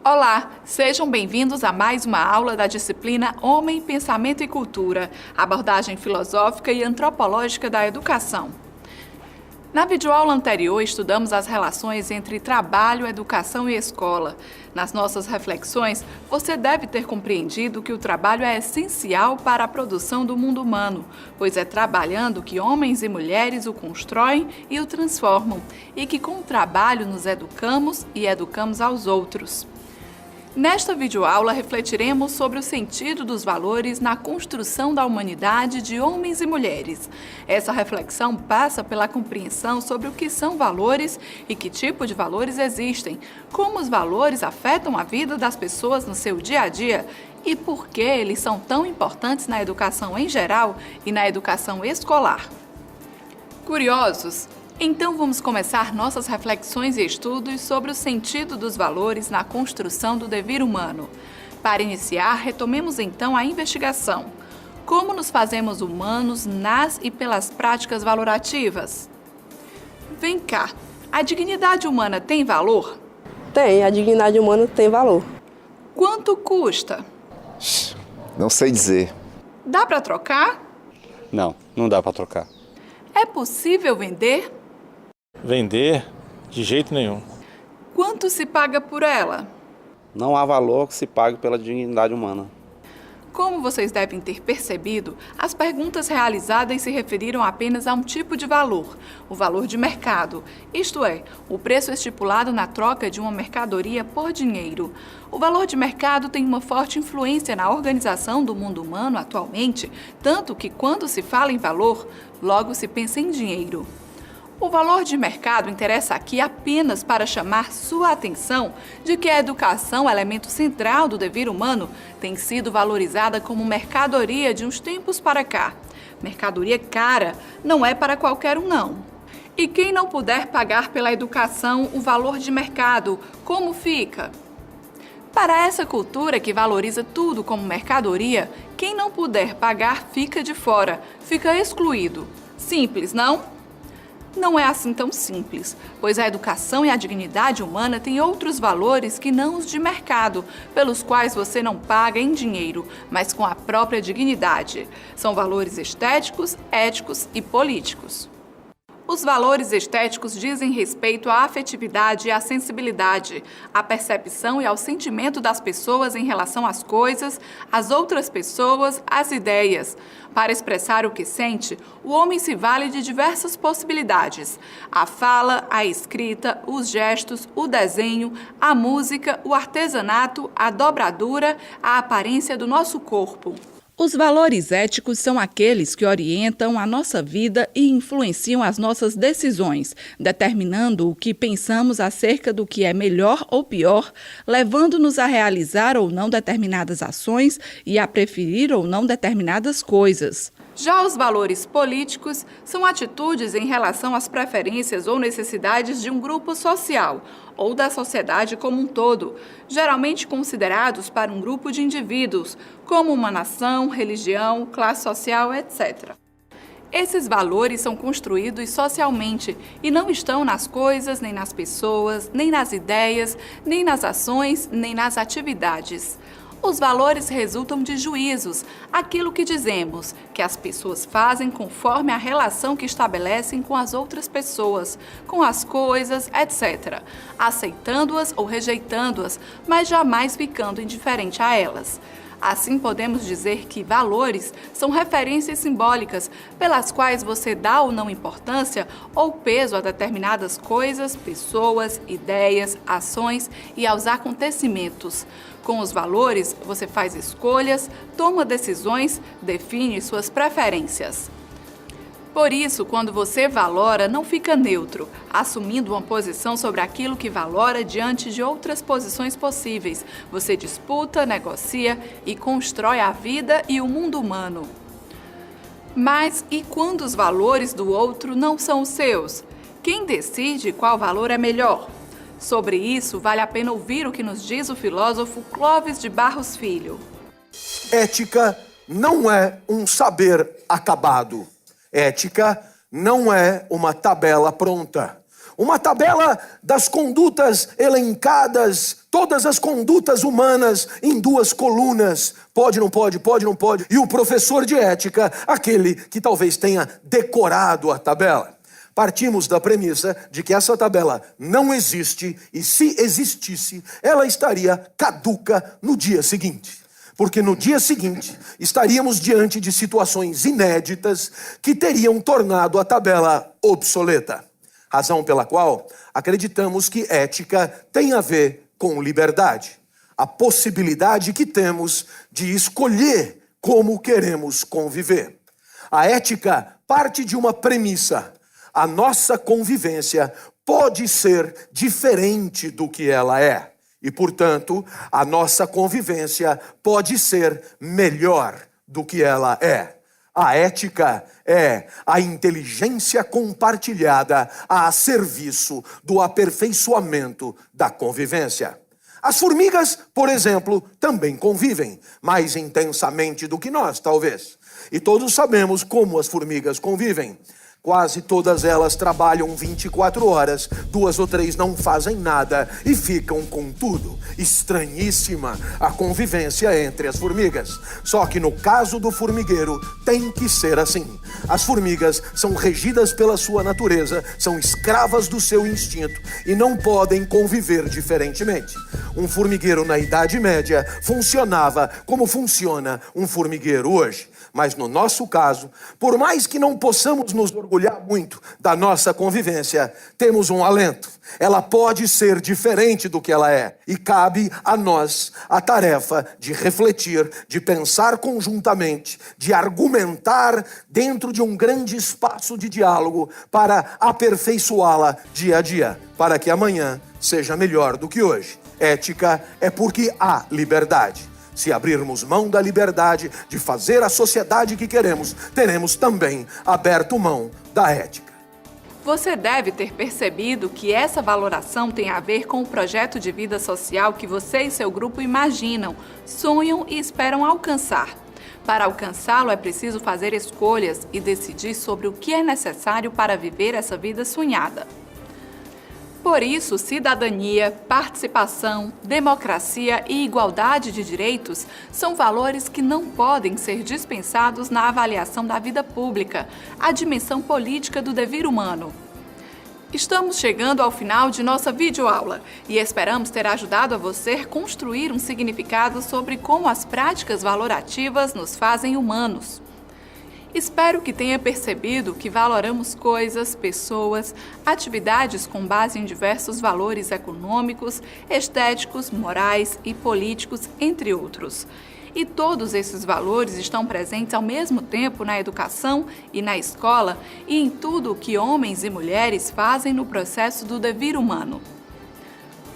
Olá, sejam bem-vindos a mais uma aula da disciplina Homem, Pensamento e Cultura, abordagem filosófica e antropológica da educação. Na videoaula anterior, estudamos as relações entre trabalho, educação e escola. Nas nossas reflexões, você deve ter compreendido que o trabalho é essencial para a produção do mundo humano, pois é trabalhando que homens e mulheres o constroem e o transformam, e que com o trabalho nos educamos e educamos aos outros. Nesta videoaula, refletiremos sobre o sentido dos valores na construção da humanidade de homens e mulheres. Essa reflexão passa pela compreensão sobre o que são valores e que tipo de valores existem, como os valores afetam a vida das pessoas no seu dia a dia e por que eles são tão importantes na educação em geral e na educação escolar. Curiosos? Então vamos começar nossas reflexões e estudos sobre o sentido dos valores na construção do devir humano. Para iniciar, retomemos então a investigação. Como nos fazemos humanos nas e pelas práticas valorativas? Vem cá, a dignidade humana tem valor? Tem, a dignidade humana tem valor. Quanto custa? Não sei dizer. Dá para trocar? Não, não dá para trocar. É possível vender? Vender? De jeito nenhum. Quanto se paga por ela? Não há valor que se pague pela dignidade humana. Como vocês devem ter percebido, as perguntas realizadas se referiram apenas a um tipo de valor, o valor de mercado, isto é, o preço estipulado na troca de uma mercadoria por dinheiro. O valor de mercado tem uma forte influência na organização do mundo humano atualmente, tanto que quando se fala em valor, logo se pensa em dinheiro. O valor de mercado interessa aqui apenas para chamar sua atenção de que a educação, elemento central do devir humano, tem sido valorizada como mercadoria de uns tempos para cá. Mercadoria cara não é para qualquer um, não. E quem não puder pagar pela educação o valor de mercado, como fica? Para essa cultura que valoriza tudo como mercadoria, quem não puder pagar fica de fora, fica excluído. Simples, não? Não é assim tão simples, pois a educação e a dignidade humana têm outros valores que não os de mercado, pelos quais você não paga em dinheiro, mas com a própria dignidade. São valores estéticos, éticos e políticos. Os valores estéticos dizem respeito à afetividade e à sensibilidade, à percepção e ao sentimento das pessoas em relação às coisas, às outras pessoas, às ideias. Para expressar o que sente, o homem se vale de diversas possibilidades: a fala, a escrita, os gestos, o desenho, a música, o artesanato, a dobradura, a aparência do nosso corpo. Os valores éticos são aqueles que orientam a nossa vida e influenciam as nossas decisões, determinando o que pensamos acerca do que é melhor ou pior, levando-nos a realizar ou não determinadas ações e a preferir ou não determinadas coisas. Já os valores políticos são atitudes em relação às preferências ou necessidades de um grupo social ou da sociedade como um todo, geralmente considerados para um grupo de indivíduos, como uma nação, religião, classe social, etc. Esses valores são construídos socialmente e não estão nas coisas, nem nas pessoas, nem nas ideias, nem nas ações, nem nas atividades. Os valores resultam de juízos, aquilo que dizemos, que as pessoas fazem conforme a relação que estabelecem com as outras pessoas, com as coisas, etc., aceitando-as ou rejeitando-as, mas jamais ficando indiferente a elas. Assim, podemos dizer que valores são referências simbólicas pelas quais você dá ou não importância ou peso a determinadas coisas, pessoas, ideias, ações e aos acontecimentos. Com os valores, você faz escolhas, toma decisões, define suas preferências. Por isso, quando você valora, não fica neutro, assumindo uma posição sobre aquilo que valora diante de outras posições possíveis. Você disputa, negocia e constrói a vida e o mundo humano. Mas e quando os valores do outro não são os seus? Quem decide qual valor é melhor? Sobre isso, vale a pena ouvir o que nos diz o filósofo Clóvis de Barros Filho. Ética não é um saber acabado. Ética não é uma tabela pronta. Uma tabela das condutas elencadas, todas as condutas humanas em 2 colunas. Pode, não pode, pode, não pode. E o professor de ética, aquele que talvez tenha decorado a tabela. Partimos da premissa de que essa tabela não existe e, se existisse, ela estaria caduca no dia seguinte. Porque no dia seguinte estaríamos diante de situações inéditas que teriam tornado a tabela obsoleta. Razão pela qual acreditamos que ética tem a ver com liberdade. A possibilidade que temos de escolher como queremos conviver. A ética parte de uma premissa. A nossa convivência pode ser diferente do que ela é. E, portanto, a nossa convivência pode ser melhor do que ela é. A ética é a inteligência compartilhada a serviço do aperfeiçoamento da convivência. As formigas, por exemplo, também convivem, mais intensamente do que nós, talvez. E todos sabemos como as formigas convivem. Quase todas elas trabalham 24 horas, 2 ou 3 não fazem nada e ficam com tudo. Estranhíssima a convivência entre as formigas. Só que no caso do formigueiro, tem que ser assim. As formigas são regidas pela sua natureza, são escravas do seu instinto e não podem conviver diferentemente. Um formigueiro na Idade Média funcionava como funciona um formigueiro hoje. Mas no nosso caso, por mais que não possamos nos orgulhar muito da nossa convivência, temos um alento. Ela pode ser diferente do que ela é. E cabe a nós a tarefa de refletir, de pensar conjuntamente, de argumentar dentro de um grande espaço de diálogo para aperfeiçoá-la dia a dia, para que amanhã seja melhor do que hoje. Ética é porque há liberdade. Se abrirmos mão da liberdade de fazer a sociedade que queremos, teremos também aberto mão da ética. Você deve ter percebido que essa valoração tem a ver com o projeto de vida social que você e seu grupo imaginam, sonham e esperam alcançar. Para alcançá-lo é preciso fazer escolhas e decidir sobre o que é necessário para viver essa vida sonhada. Por isso, cidadania, participação, democracia e igualdade de direitos são valores que não podem ser dispensados na avaliação da vida pública, a dimensão política do dever humano. Estamos chegando ao final de nossa videoaula e esperamos ter ajudado a você a construir um significado sobre como as práticas valorativas nos fazem humanos. Espero que tenha percebido que valoramos coisas, pessoas, atividades com base em diversos valores econômicos, estéticos, morais e políticos, entre outros. E todos esses valores estão presentes ao mesmo tempo na educação e na escola e em tudo o que homens e mulheres fazem no processo do dever humano.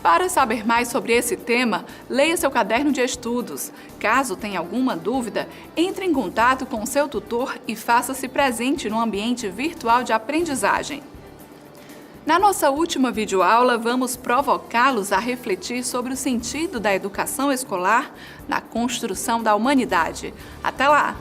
Para saber mais sobre esse tema, leia seu caderno de estudos. Caso tenha alguma dúvida, entre em contato com o seu tutor e faça-se presente no ambiente virtual de aprendizagem. Na nossa última videoaula, vamos provocá-los a refletir sobre o sentido da educação escolar na construção da humanidade. Até lá!